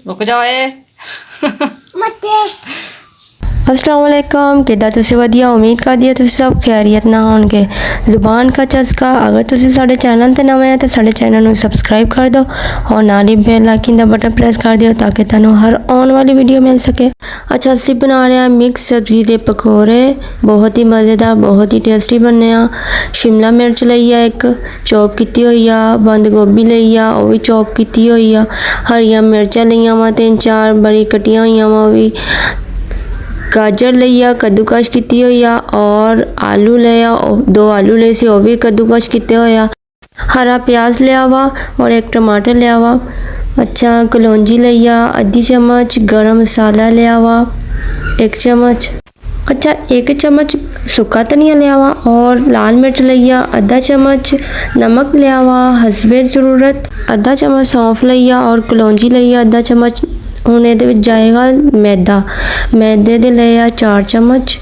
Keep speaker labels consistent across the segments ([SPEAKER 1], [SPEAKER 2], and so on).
[SPEAKER 1] रुक जाओ ए
[SPEAKER 2] अस्सलाम वालेकुम किदा तुसी वधिया उम्मीद करदी है तुसी सब खैरियत ना होणगे। जुबान का चस्का अगर तुसी साडे चैनल ते नवे हैं तो साडे चैनल नूं सबसक्राइब कर दो और नाल ही बेल आइकन दा बटन प्रेस कर दियो ताकि तुहानूं हर आने वाली वीडियो मिल सके। अच्छा असीं बना रहे हैं मिक्स सब्जी दे पकौड़े, बहुत ही मज़ेदार बहुत ही टेस्टी बनने आ। शिमला मिर्च लई आ, एक चॉप कीती हुई आ, बंद गोभी लई आ वो भी चॉप कीती हुई आ, हरियां मिर्चां लईआं वा 3-4 बड़ी कटियां हुई वा वो भी, गाजर लिया कद्दूकश की हुई आ और आलू लिया 2 आलू ले से भी कद्दूकश किए हुए, हरा प्याज लिया वा और एक टमाटर लिया वा। अच्छा कलौंजी लिया आधी चम्मच, गरम मसाला लिया वा 1 चम्मच, अच्छा 1 चम्मच सूखा धनिया लिया वा और लाल मिर्च लिया आधा चम्मच, नमक लिया वा हसबे ज़रूरत, आधा चम्मच सौंफ लिया और कलौंजी लिया आधा चम्मच। हुण इहदे विच जाएगा मैदा, मैदे दे लिया 4 चम्मच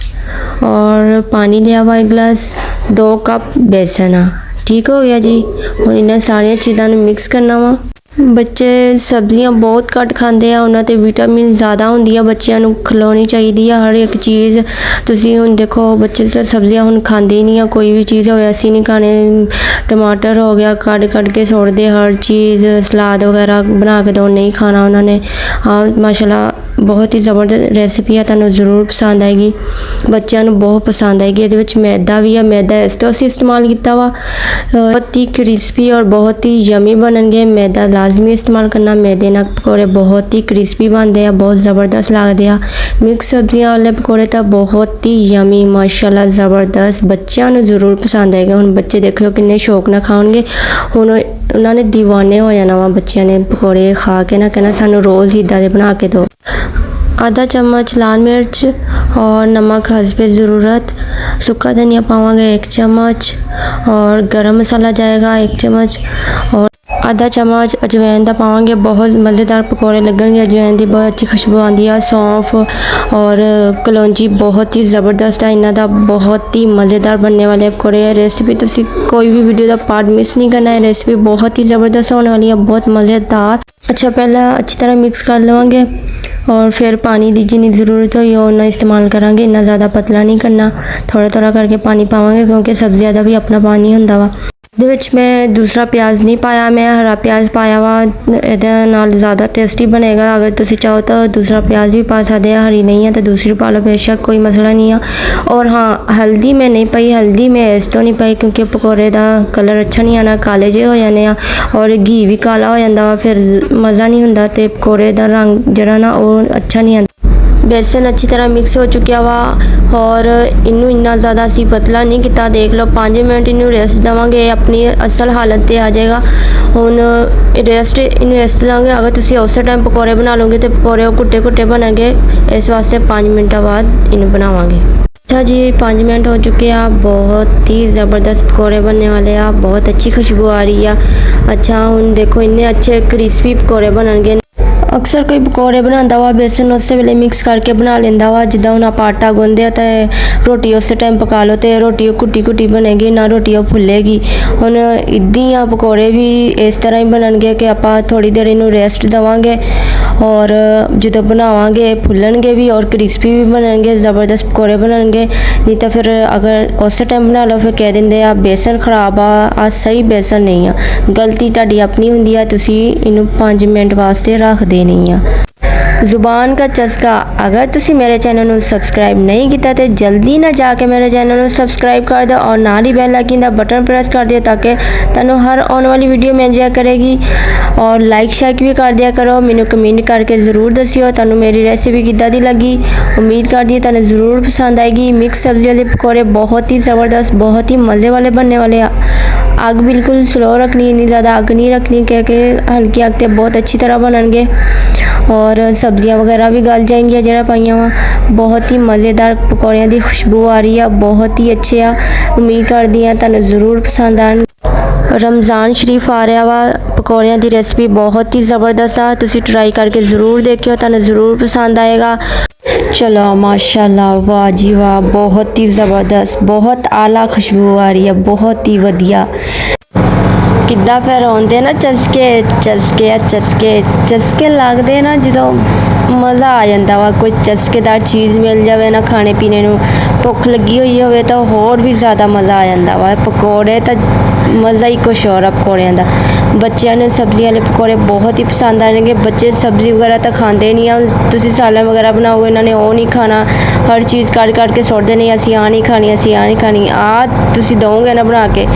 [SPEAKER 2] और पानी लिया वा 1 गिलास, 2 कप बेसन आ। ठीक हो गया जी। हुण इन्हां सारियां चीज़ां नूं मिक्स करना वा। बच्चे सब्जियां बहुत घट खाते हैं, उन्हां ते विटामिन ज़्यादा होंदी है, बच्चों नूं खिलानी चाहिए हर एक चीज़। तुसीं हुण देखो बच्चे तो सब्जियां हुण खांदे ही नहीं, कोई भी चीज़ होवे असीं नहीं खाने, टमाटर हो गया कट के सुट दे, हर चीज़ सलाद वगैरह बना के दो नहीं खाना उन्होंने। हाँ माशाल्लाह बहुत ही ज़बरदस्त रेसिपी है, तुहानूं ज़रूर पसंद आएगी, बच्चों नूं बहुत पसंद आएगी। इहदे विच मैदा भी है, मैदा इस तो असीं इस्तेमाल किया वा, बहुत ही क्रिस्पी और बहुत ही यमी बनणगे। मैदा लाजमी इस्तेमाल करना, मैदे नाल पकौड़े बहुत ही क्रिस्पी बनते हैं, बहुत ज़बरदस्त लगते हैं। मिक्स सब्जियां वाले पकौड़े तो बहुत ही यमी माशाल्लाह ज़बरदस्त, बच्चों नूं ज़रूर पसंद आएगा। हुण बच्चे देखो किन्ने शौक नाल खाणगे, हुण उन्होंने दीवाने हो जाना वा बच्चों ने पकौड़े खा के ना, कहना सानूं रोज़ इदां दे बना के दो। आधा चम्मच लाल मिर्च और नमक हसबे ज़रूरत, सूखा धनिया पावांगे 1 चम्मच और गरम मसाला जाएगा 1 चम्मच और आधा चम्मच अजवैन दा पावांगे। बहुत मज़ेदार पकौड़े लगणगे, अजवैन दी बहुत अच्छी खुशबू आती है। सौंफ और कलौंजी बहुत ही ज़बरदस्त है, इन्हां दा बहुत ही मज़ेदार बनने वाले पकौड़े है। रेसिपी तुसीं कोई भी वीडियो का पार्ट मिस नहीं करना है, रेसिपी बहुत ही ज़बरदस्त होने वाली है, बहुत मज़ेदार। अच्छा पहले अच्छी तरह मिक्स कर लवांगे और फिर पानी की जितनी ज़रूरत होई उन्ना इस्तेमाल करांगे, इन्ना ज़्यादा पतला नहीं करना, थोड़ा थोड़ा करके पानी पावांगे क्योंकि सब्जियां दा भी अपना पानी हुंदा वा। इहदे विच मैं दूसरा प्याज नहीं पाया, मैं हरा प्याज पाया वा, इहदे नाल ज़्यादा टेस्टी बनेगा। अगर तुसीं चाहो तो दूसरा प्याज भी पा सकते हैं, हरी नहीं है तो दूसरी पा लो, बेशक कोई मसला नहीं है। और हाँ हल्दी मैं नहीं पाई, हल्दी मैं इस तो नहीं पाई क्योंकि पकौड़े का कलर अच्छा नहीं आना, काले जे हो जाने और घी भी काला हो जाता वा, फिर मज़ा नहीं हुंदा ते पकौड़े का रंग जरा ना वो अच्छा नहीं आता। बेसन अच्छी तरह मिक्स हो चुका वा और इनू इन्ना ज़्यादा असी पतला नहीं किया, देख लो 5 मिनट इनू रेस्ट देवांगे, अपनी असल हालत पे आ जाएगा। हुण रेस्ट इनू रेस्ट देंगे, अगर तुसीं उस टाइम पकौड़े बना लोगे तो पकौड़े घुट्टे घुट्टे बनेंगे, इस वास्ते 5 मिनट बाद इन्हू बनावांगे। अच्छा जी 5 मिनट हो चुके हैं, बहुत ही ज़बरदस्त पकौड़े बनने वाले हैं, बहुत अच्छी खुशबू आ रही है। अच्छा हुण देखो इन्ने अच्छे क्रिस्पी पकौड़े बनणगे। अक्सर कोई पकौड़े बनाता वा बेसन उस वेले मिक्स करके बना लेंदा वा, जिद्दां हुण आपां आटा गुंदे तो रोटी उस टाइम पका लो तो रोटी घुट्टी घुट्टी बनेगी ना, रोटी फुलेगी। हुण इद्दां पकौड़े भी इस तरह ही बनणगे कि आपां थोड़ी देर इनू रेस्ट देवांगे और जो बनावांगे फुलणगे भी और क्रिस्पी भी बनणगे, ज़बरदस्त पकौड़े बनणगे। नहीं तो फिर अगर उस टाइम बना लो फिर कह देंगे आ बेसन खराब आ सही बेसन नहीं आ, गलती तुहाडी अपनी हुंदी है, तुसीं इनू 5 मिनट वास्ते रख देनी आ। जुबान का चस्का अगर तुसी मेरे चैनल को सबसक्राइब नहीं किया तो जल्दी ना जाके मेरे चैनल को सबसक्राइब कर दो और नाल ही बेल आइकन दा बटन प्रेस कर दियो ताकि तुहानू हर आने वाली वीडियो मिल जाया करेगी। और लाइक शेयर भी कर दिया करो, मैनू कमेंट करके ज़रूर दसियो तुहानू मेरी रेसिपी किद्दां दी लगी। उम्मीद करदी है तुहानू ज़रूर पसंद आएगी। मिक्स सब्जी वाले पकौड़े बहुत ही ज़बरदस्त बहुत ही मज़े वाले बनने वाले। अग बिल्कुल स्लो रखनी, इन्नी ज़्यादा अग नहीं रखनी क्योंकि हल्की अग ते बहुत अच्छी तरह बनणगे और सब्जियां वगैरह भी गल जाएंगी जरा पाइया वा। बहुत ही मज़ेदार पकौड़ियां की खुशबू आ रही है, बहुत ही अच्छे आ। उम्मीद करदी हां तुहानू ज़रूर पसंद आन। रमज़ान शरीफ आ रहा वा, पकौड़ियां की रेसिपी बहुत ही ज़बरदस्त आ, तुसी ट्राई करके ज़रूर देखियो, तुहानू ज़रूर पसंद आएगा। चलो माशाल्लाह वाह जी वाह, बहुत ही ज़बरदस्त बहुत आला खुशबू आ रही है, बहुत ही वधिया। ਕਿੱਦਾਂ ਫਿਰ ਆਉਂਦੇ ਨਾ ਚਸਕੇ ਲੱਗਦੇ ਨਾ ਜਦੋਂ ਮਜ਼ਾ ਆ ਜਾਂਦਾ ਵਾ। ਕੋਈ ਚਸਕੇਦਾਰ ਚੀਜ਼ ਮਿਲ ਜਾਵੇ ਨਾ ਖਾਣੇ ਪੀਣੇ ਨੂੰ, ਭੁੱਖ ਲੱਗੀ ਹੋਈ ਹੋਵੇ ਤਾਂ ਹੋਰ ਵੀ ਜ਼ਿਆਦਾ ਮਜ਼ਾ ਆ ਜਾਂਦਾ ਵਾ। ਪਕੌੜੇ ਤਾਂ ਮਜ਼ਾ ਹੀ ਕੁਛ ਹੋਰ ਆ ਪਕੌੜਿਆਂ ਦਾ। ਬੱਚਿਆਂ ਨੂੰ ਸਬਜ਼ੀਆਂ ਵਾਲੇ ਪਕੌੜੇ ਬਹੁਤ ਹੀ ਪਸੰਦ ਆਣਗੇ। ਬੱਚੇ ਸਬਜ਼ੀ ਵਗੈਰਾ ਤਾਂ ਖਾਂਦੇ ਨਹੀਂ ਆ। ਤੁਸੀਂ ਸਾਲਨ ਵਗੈਰਾ ਬਣਾਓਗੇ, ਇਹਨਾਂ ਨੇ ਉਹ ਨਹੀਂ ਖਾਣਾ। ਹਰ ਚੀਜ਼ ਕੱਢ ਕੇ ਸੁੱਟਦੇ ਨੇ, ਅਸੀਂ ਆਹ ਨਹੀਂ ਖਾਣੀ, ਅਸੀਂ ਆਹ ਨਹੀਂ ਖਾਣੀ। ਆਹ ਤੁਸੀਂ ਦਿਓਗੇ ਨਾ ਬਣਾ ਕੇ,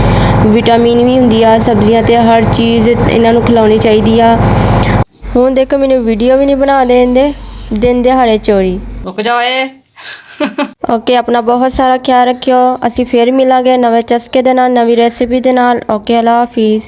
[SPEAKER 2] ਵਿਟਾਮਿਨ ਵੀ ਹੁੰਦੀ ਆ ਸਬਜ਼ੀਆਂ ਤੇ, ਹਰ ਚੀਜ਼ ਇਹਨਾਂ ਨੂੰ ਖਿਲਾਉਣੀ ਚਾਹੀਦੀ ਆ। ਹੁਣ ਦੇਖੋ ਮੈਨੂੰ ਵੀਡੀਓ ਵੀ ਨਹੀਂ ਬਣਾ ਦਿੰਦੇ, ਦਿਨ ਦਿਹਾੜੇ ਚੋਰੀ।
[SPEAKER 1] ਰੁਕ ਜਾ ਓਏ।
[SPEAKER 2] ਓਕੇ, ਆਪਣਾ ਬਹੁਤ ਸਾਰਾ ਖਿਆਲ ਰੱਖਿਓ। ਅਸੀਂ ਫਿਰ ਮਿਲਾਂਗੇ ਨਵੇਂ ਚਸਕੇ ਦੇ ਨਾਲ, ਨਵੀਂ ਰੈਸਿਪੀ ਦੇ ਨਾਲ। ਓਕੇ, ਅੱਲਾ ਹਾਫਿਜ਼।